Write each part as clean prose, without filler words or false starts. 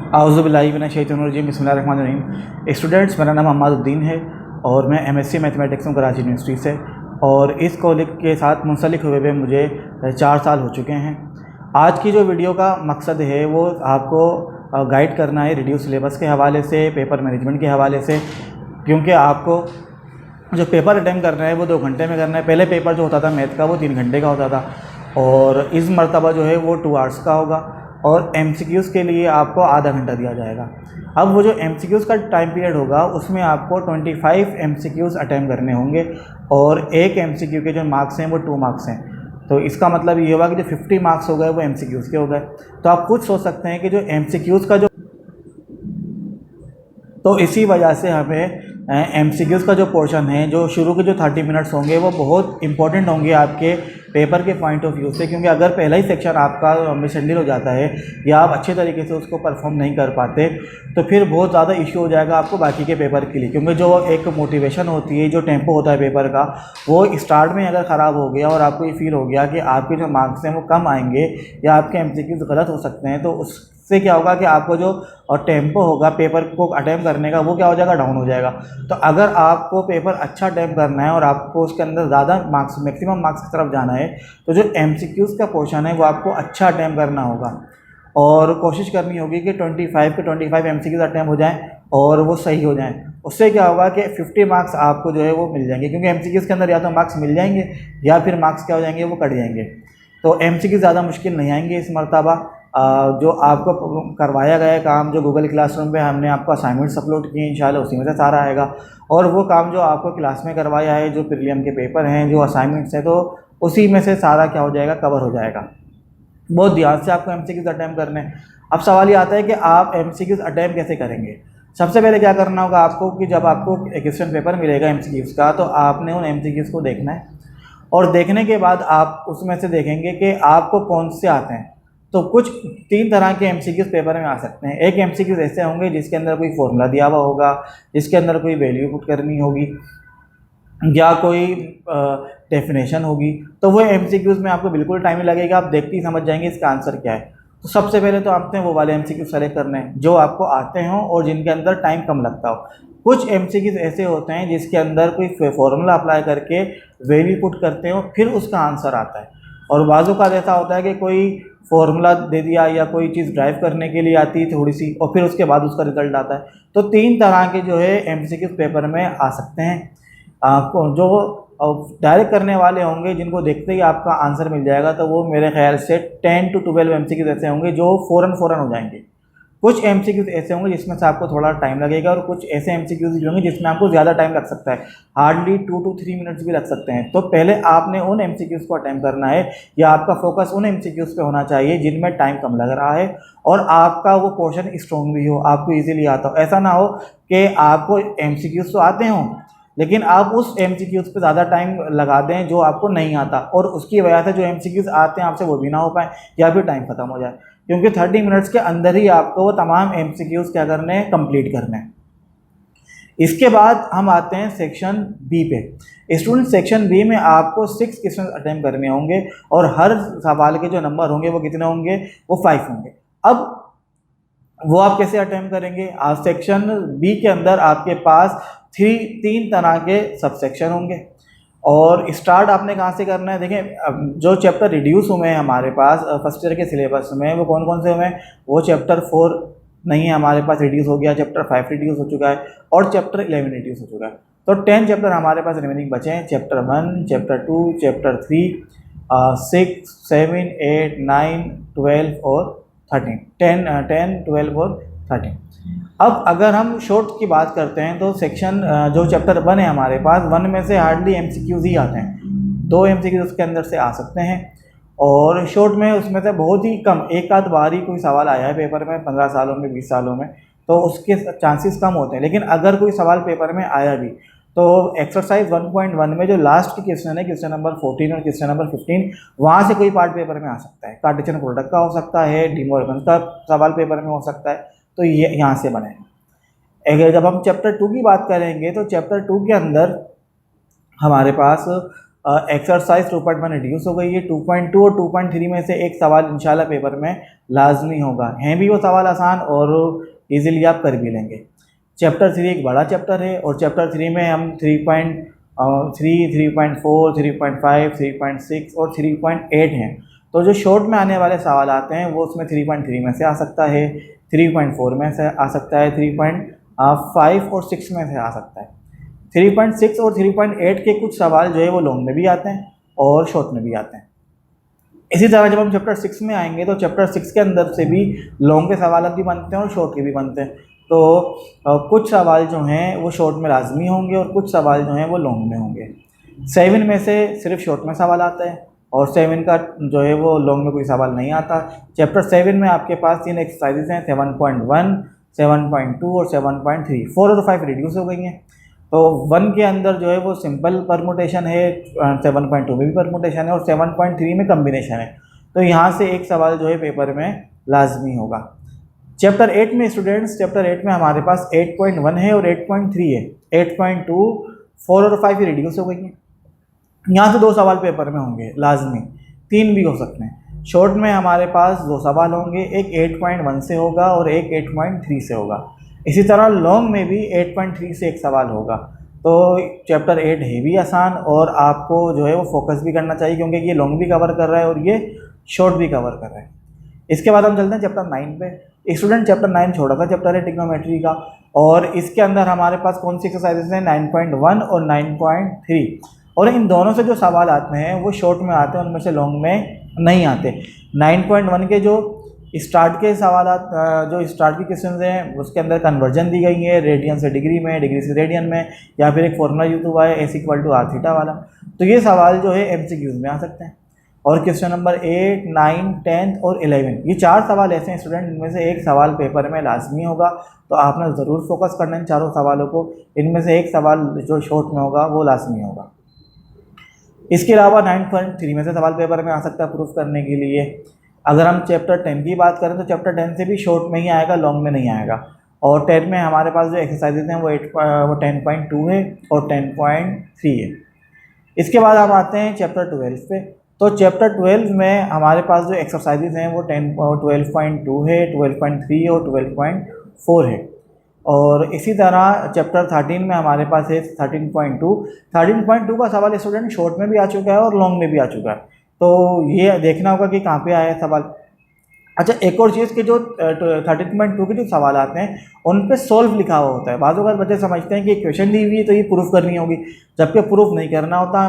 आउज़ुबिल्लाहि मिनश्शैतानिर्रजीम बिस्मिल्लाहिर्रहमानिर्रहीम। स्टूडेंट्स, मेरा नाम अम्मादुद्दीन है और मैं एमएससी मैथमेटिक्स में कराची यूनिवर्सिटी से, और इस कॉलेज के साथ मुंसलिक हुए मुझे 4 साल हो चुके हैं। आज की जो वीडियो का मकसद है वो आपको गाइड करना है रिड्यूस सिलेबस के हवाले से, पेपर मैनेजमेंट के हवाले से, क्योंकि आपको जो पेपर अटेम्प्ट करना है वो 2 घंटे में करना है। पहले पेपर जो होता था मैथ का वो 3 घंटे का होता था, और इस मरतबा जो है वो 2 आवर्स का होगा, और एमसीक्यूज़ के लिए आपको आधा घंटा दिया जाएगा। अब वो जो एमसीक्यूज़ का टाइम पीरियड होगा उसमें आपको 25 एमसीक्यूज़ अटेम्प्ट करने होंगे, और एक एमसीक्यू के जो मार्क्स हैं वो 2 मार्क्स हैं। तो इसका मतलब ये हुआ कि जो 50 मार्क्स हो गए वो एमसीक्यूज़ के हो गए। तो आप खुद सोच सकते हैं कि जो एमसीक्यूज़ का जो, तो इसी वजह से हमें एमसीक्यूज़ का जो पोर्शन है, जो शुरू के जो 30 मिनट्स होंगे वो बहुत इंपॉर्टेंट होंगे आपके पेपर के पॉइंट ऑफ व्यू से, क्योंकि अगर पहला ही सेक्शन आपका मिसहैंडल हो जाता है या आप अच्छे तरीके से उसको परफॉर्म नहीं कर पाते तो फिर बहुत ज़्यादा इशू हो जाएगा आपको बाकी के पेपर के लिए। क्योंकि जो एक मोटिवेशन होती है, जो टेम्पो होता है पेपर का, वो स्टार्ट में अगर ख़राब हो गया और आपको ये फील हो गया कि आपके जो मार्क्स हैं वो कम आएंगे या आपके एमसीक्यूज़ गलत हो सकते हैं, तो उससे क्या होगा कि आपको जो टेम्पो होगा पेपर को अटेम्प्ट करने का वो क्या हो जाएगा, डाउन हो जाएगा। तो अगर आपको पेपर अच्छा अटेम्प्ट करना है और आपको उसके अंदर ज़्यादा मार्क्स, मैक्सिमम मार्क्स की तरफ जाना है, तो जो एमसीक्यूज़ का पोर्शन है वो आपको अच्छा अटेम्प्ट करना होगा, और कोशिश करनी होगी कि 25 के 25 एमसीक्यूज़ अटेम्प्ट हो जाएं और वो सही हो जाएं। उससे क्या होगा कि 50 मार्क्स आपको जो है वो मिल जाएंगे, क्योंकि एमसीक्यूज़ के अंदर या तो मार्क्स मिल जाएंगे या फिर मार्क्स क्या हो जाएंगे, वो कट जाएंगे। तो एमसीक्यू ज़्यादा मुश्किल नहीं आएंगे इस मरतबा। जो आपको करवाया गया काम, जो गूगल क्लासरूम पे हमने आपको असाइनमेंट्स अपलोड किए, इंशाल्लाह उसी में से सारा आएगा। और वो काम जो आपको क्लास में करवाया है, जो प्रीलिम के पेपर हैं, जो असाइनमेंट्स हैं, तो उसी में से सारा क्या हो जाएगा, कवर हो जाएगा। बहुत ध्यान से आपको एमसीक्यूज़ अटेम्प्ट करने। अब सवाल ये आता है कि आप एमसीक्यूज़ अटेम्प्ट कैसे करेंगे। सबसे पहले क्या करना होगा आपको कि जब आपको एक क्वेश्चन पेपर मिलेगा एमसीक्यूज़ का, तो आपने उन एमसीक्यूज़ को देखना है, और देखने के बाद आप उसमें से देखेंगे कि आपको कौन से आते हैं। तो कुछ 3 तरह के एमसीक्यूज़ पेपर में आ सकते हैं। एक एमसीक्यूज़ ऐसे होंगे जिसके अंदर कोई फॉर्मूला दिया हुआ होगा, जिसके अंदर कोई वैल्यू पुट करनी होगी या कोई डेफिनेशन होगी। तो वो एमसीक्यूज़ में आपको बिल्कुल टाइम लगेगा, आप देखते ही समझ जाएंगे इसका आंसर क्या है। तो सबसे पहले तो आपने वो वाले एमसीक्यू सेलेक्ट करने हैं जो आपको आते हों और जिनके अंदर टाइम कम लगता हो। कुछ एमसीक्यूज़ ऐसे होते हैं जिसके अंदर कोई फॉर्मूला अप्लाई करके वैल्यू पुट करते हो, फिर उसका आंसर आता है। और बाज़ों का ऐसा होता है कि कोई फॉर्मूला दे दिया या कोई चीज़ ड्राइव करने के लिए आती है थोड़ी सी, और फिर उसके बाद उसका रिजल्ट आता है। तो 3 तरह के जो है एमसीक्यूज़ पेपर में आ सकते हैं। आपको जो डायरेक्ट करने वाले होंगे, जिनको देखते ही आपका आंसर मिल जाएगा, तो वो मेरे ख्याल से 10 to 12 एमसीक्यूज़ ऐसे होंगे जो फ़ौरन हो जाएंगे। कुछ एमसीक्यूज़ ऐसे होंगे जिसमें से आपको थोड़ा टाइम लगेगा, और कुछ ऐसे एमसीक्यूज़ भी होंगे जिसमें आपको ज़्यादा टाइम लग सकता है, हार्डली 2 to 3 मिनट्स भी लग सकते हैं। तो पहले आपने उन एमसीक्यूज़ को अटेम्प्ट करना है, या आपका फोकस उन एमसीक्यूज़ पे होना चाहिए जिनमें टाइम कम लग रहा है और आपका वो क्वेश्चन स्ट्रॉन्ग भी हो, आपको ईजिली आता हो। ऐसा ना हो कि आपको एमसीक्यूज़ तो आते हों लेकिन आप उस एमसीक्यूज़ पे ज़्यादा टाइम लगा दें जो आपको नहीं आता, और उसकी वजह से जो एमसीक्यूज़ आते हैं आपसे वो भी ना हो पाए या फिर टाइम ख़त्म हो जाए। क्योंकि 30 मिनट्स के अंदर ही आपको वो तमाम एमसीक्यूज़ क्या करने हैं, कंप्लीट करने हैं। इसके बाद हम आते हैं सेक्शन बी पे। स्टूडेंट, सेक्शन बी में आपको 6 क्वेश्चन अटेम्प्ट करने होंगे, और हर सवाल के जो नंबर होंगे वो कितने होंगे, वो 5 होंगे। अब वो आप कैसे अटेम्प्ट करेंगे। आज सेक्शन बी के अंदर आपके पास 3 तरह के सब सेक्शन होंगे, और स्टार्ट आपने कहाँ से करना है। देखें, जो चैप्टर रिड्यूस हुए हैं हमारे पास फर्स्ट ईयर के सिलेबस में, वो कौन कौन से हुए हैं। वो चैप्टर 4 नहीं है हमारे पास, रिड्यूस हो गया, चैप्टर 5 रिड्यूस हो चुका है, और चैप्टर 11 रिड्यूस हो चुका है। तो 10 चैप्टर हमारे पास रिमेनिंग बचे हैं। चैप्टर 1, चैप्टर 2, चैप्टर 3, 6, 7, 8, 9, 12 और 13, 10, 12 और 13। अब अगर हम शॉर्ट की बात करते हैं तो सेक्शन जो चैप्टर 1 है हमारे पास, 1 में से हार्डली एमसीक्यूज़ ही आते हैं। 2 एमसीक्यूज़ उसके अंदर से आ सकते हैं, और शॉर्ट में उसमें से बहुत ही कम, एक आध बार ही कोई सवाल आया है पेपर में 15 सालों में, 20 सालों में, तो उसके चांसेस कम होते हैं। लेकिन अगर कोई सवाल पेपर में आया भी, तो एक्सरसाइज 1.1 में जो लास्ट की क्वेश्चन है, क्वेश्चन नंबर 14 और क्वेश्चन नंबर 15, वहाँ से कोई पार्ट पेपर में आ सकता है। कार्टेशियन प्रोडक्ट का हो सकता है, डी मॉर्गन का सवाल पेपर में हो सकता है, तो ये यहाँ से बने। अगर जब हम चैप्टर 2 की बात करेंगे, तो चैप्टर 2 के अंदर हमारे पास एक्सरसाइज 2.1 रिड्यूस हो गई है। 2.2 और 2.3 में से एक सवाल इंशाल्लाह पेपर में लाजमी होगा। हैं भी वो सवाल आसान और इजीली आप कर भी लेंगे। चैप्टर 3 एक बड़ा चैप्टर है और चैप्टर 3 में हम 3.3, 3.4, 3.5, 3.6 और 3.8 हैं। तो जो शॉर्ट में आने वाले सवाल आते हैं वो उसमें 3.3 में से आ सकता है, 3.4 में से आ सकता है, 3.5 और 6 में से आ सकता है। 3.6 और 3.8 के कुछ सवाल जो है वो लॉन्ग में भी आते हैं और शॉर्ट में भी आते हैं। इसी तरह जब हम चैप्टर 6 में आएंगे तो चैप्टर 6 के अंदर से भी लॉन्ग के सवाल भी बनते हैं और शॉर्ट के भी बनते हैं। तो कुछ सवाल जो हैं वो शॉर्ट में लाजमी होंगे और कुछ सवाल जो हैं वो लॉन्ग में होंगे। 7 में से सिर्फ शॉर्ट में सवाल आता है और 7 का जो है वो लॉन्ग में कोई सवाल नहीं आता। चैप्टर 7 में आपके पास 3 एक्सरसाइजेज हैं, 7.1, 7.2 और 7.3। 4 और 5 रिड्यूस हो गई हैं। तो 1 के अंदर जो है वो सिंपल परमुटेशन है, 7.2 में भी परमुटेशन है और 7.3 में कम्बिनेशन है। तो यहाँ से एक सवाल जो है पेपर में लाजमी होगा। चैप्टर 8 में स्टूडेंट्स, चैप्टर 8 में हमारे पास 8.1 है और 8.3 है। 8.2, 4 और 5 रिड्यूस हो गई हैं। यहाँ से 2 सवाल पेपर में होंगे लाजमी, 3 भी हो सकते हैं। शॉर्ट में हमारे पास 2 सवाल होंगे, एक 8.1 से होगा और एक 8.3 से होगा। इसी तरह लॉन्ग में भी 8.3 से एक सवाल होगा। तो चैप्टर 8 है भी आसान और आपको जो है वो फोकस भी करना चाहिए क्योंकि ये लॉन्ग भी कवर कर रहा है और ये शॉर्ट भी कवर कर रहा है। इसके बाद हम चलते हैं चैप्टर 9 पे। स्टूडेंट चैप्टर 9 छोटा सा चैप्टर है ट्रिग्नोमेट्री का और इसके अंदर हमारे पास कौन सी एक्सरसाइजेज हैं, 9.1 और 9.3। और इन दोनों से जो सवाल आते हैं वो शॉर्ट में आते हैं, उनमें से लॉन्ग में नहीं आते। 9.1 के जो स्टार्ट के सवाल जो स्टार्ट की क्वेश्चन हैं उसके अंदर कन्वर्जन दी गई है, रेडियन से डिग्री में, डिग्री से रेडियन में, या फिर एक फॉर्मूला यूज हुआ है S=R वाला। तो ये सवाल जो है MCQs में आ सकते हैं। और क्वेश्चन नंबर 8, 9, 10 और 11, ये 4 सवाल ऐसे हैं स्टूडेंट इनमें से एक सवाल पेपर में लाजमी होगा। तो आपने ज़रूर फोकस करना है इन चारों सवालों को। इनमें से एक सवाल जो शॉर्ट में होगा वो लाजमी होगा। इसके अलावा 9.3 में से सवाल पेपर में आ सकता है प्रूफ करने के लिए। अगर हम चैप्टर 10 की बात करें तो चैप्टर 10 से भी शॉर्ट में ही आएगा, लॉन्ग में नहीं आएगा। और 10 में हमारे पास जो एक्सरसाइजेज हैं वो 10.2 है और 10.3 है। इसके बाद हम आते हैं चैप्टर 12 पे। तो चैप्टर 12 में हमारे पास जो एक्सरसाइजेज हैं वो 12.2 है, 12.3 और 12.4 है। और इसी तरह चैप्टर 13 में हमारे पास है 13.2। 13.2 का सवाल स्टूडेंट शॉर्ट में भी आ चुका है और लॉन्ग में भी आ चुका है। तो ये देखना होगा कि कहाँ पे आया है सवाल। अच्छा, एक और चीज़ कि जो 13.2 के जो सवाल आते हैं उन पे सॉल्व लिखा हुआ होता है। बाज़ बच्चे समझते हैं कि इक्वेशन दी हुई है तो ये प्रूफ करनी होगी, जबकि प्रूफ नहीं करना होता।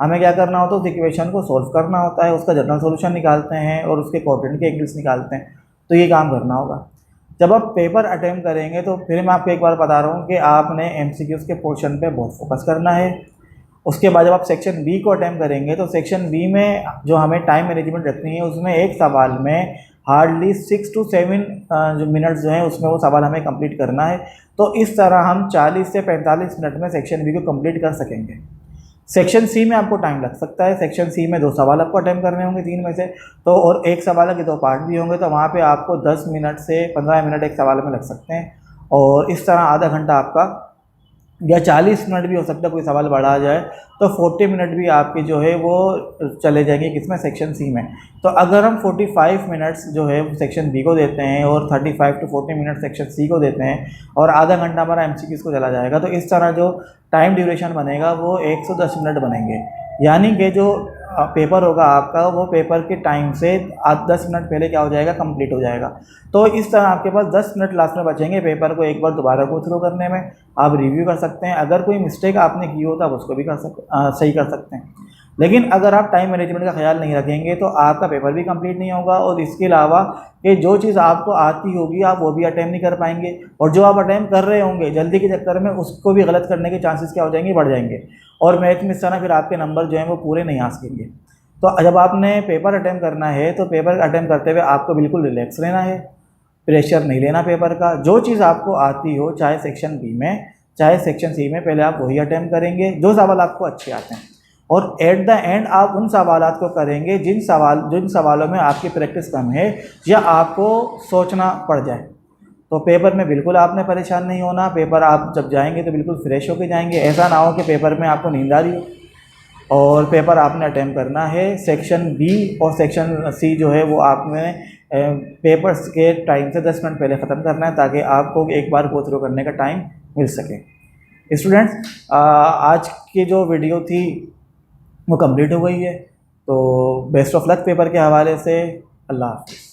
हमें क्या करना होता है, उस इक्वेशन को सॉल्व करना होता है, उसका जनरल सॉल्यूशन निकालते हैं और उसके कोऑर्डिनेट के एंगल्स निकालते हैं। तो ये काम करना होगा। जब आप पेपर अटेम्प्ट करेंगे तो फिर मैं आपको एक बार बता रहा हूँ कि आपने MCQs के पोर्शन पे बहुत फोकस करना है। उसके बाद जब आप सेक्शन बी को अटेम्प्ट करेंगे तो सेक्शन बी में जो हमें टाइम मैनेजमेंट रखनी है उसमें एक सवाल में हार्डली 6 to 7 जो मिनट्स जो हैं उसमें वो सवाल हमें कंप्लीट करना है। तो इस तरह हम 40 से 45 मिनट में सेक्शन बी को कंप्लीट कर सकेंगे। सेक्शन सी में आपको टाइम लग सकता है। सेक्शन सी में 2 सवाल आपको अटेम्प्ट करने होंगे 3 में से, तो और एक सवाल के 2 पार्ट भी होंगे, तो वहाँ पे आपको 10 मिनट से 15 मिनट एक सवाल में लग सकते हैं। और इस तरह आधा घंटा आपका या 40 मिनट भी हो सकता है, कोई सवाल बढ़ा जाए तो 40 मिनट भी आपके जो है वो चले जाएंगे किसमें, सेक्शन सी में। तो अगर हम 45 मिनट्स जो है सेक्शन बी को देते हैं और 35 to 40 मिनट सेक्शन सी को देते हैं और आधा घंटा हमारा MCQs को चला जाएगा, तो इस तरह जो टाइम ड्यूरेशन बनेगा वो 110 मिनट बनेंगे। यानी कि जो पेपर होगा आपका वो पेपर के टाइम से 10 मिनट पहले क्या हो जाएगा, कंप्लीट हो जाएगा। तो इस तरह आपके पास 10 मिनट लास्ट में बचेंगे पेपर को एक बार दोबारा गो थ्रू करने में। आप रिव्यू कर सकते हैं, अगर कोई मिस्टेक आपने की हो तो आप उसको भी सही कर सकते हैं। लेकिन अगर आप टाइम मैनेजमेंट का ख्याल नहीं रखेंगे तो आपका पेपर भी कंप्लीट नहीं होगा और इसके अलावा कि जो चीज़ आपको आती होगी आप वो भी अटेम्प्ट नहीं कर पाएंगे, और जो आप अटेम्प्ट कर रहे होंगे जल्दी के चक्कर में उसको भी गलत करने के चांसेस क्या हो जाएंगे, बढ़ जाएंगे, और मैथ में इस तरह फिर आपके नंबर जो हैं वो पूरे नहीं आ सकेंगे। तो जब आपने पेपर अटेम्प्ट करना है तो पेपर अटेम्प्ट करते हुए आपको बिल्कुल रिलैक्स रहना है, प्रेशर नहीं लेना पेपर का। जो चीज़ आपको आती हो, चाहे सेक्शन बी में चाहे सेक्शन सी में, पहले आप वही अटेम्प्ट करेंगे जो सवाल आपको अच्छे आते हैं, और एट द एंड आप उन सवालात को करेंगे जिन सवालों में आपकी प्रैक्टिस कम है या आपको सोचना पड़ जाए। तो पेपर में बिल्कुल आपने परेशान नहीं होना। पेपर आप जब जाएंगे तो बिल्कुल फ्रेश होकर जाएंगे। ऐसा ना हो कि पेपर में आपको नींद आ रही हो और पेपर आपने अटेम्प्ट करना है। सेक्शन बी और सेक्शन सी जो है वो आपने पेपर्स के टाइम से 10 मिनट पहले ख़त्म करना है, ताकि आपको एक बार गो थ्रू करने का टाइम मिल सके। स्टूडेंट्स, आज की जो वीडियो थी वो कंप्लीट हो गई है, तो बेस्ट ऑफ लक पेपर के हवाले से। अल्लाह हाफ़िज़।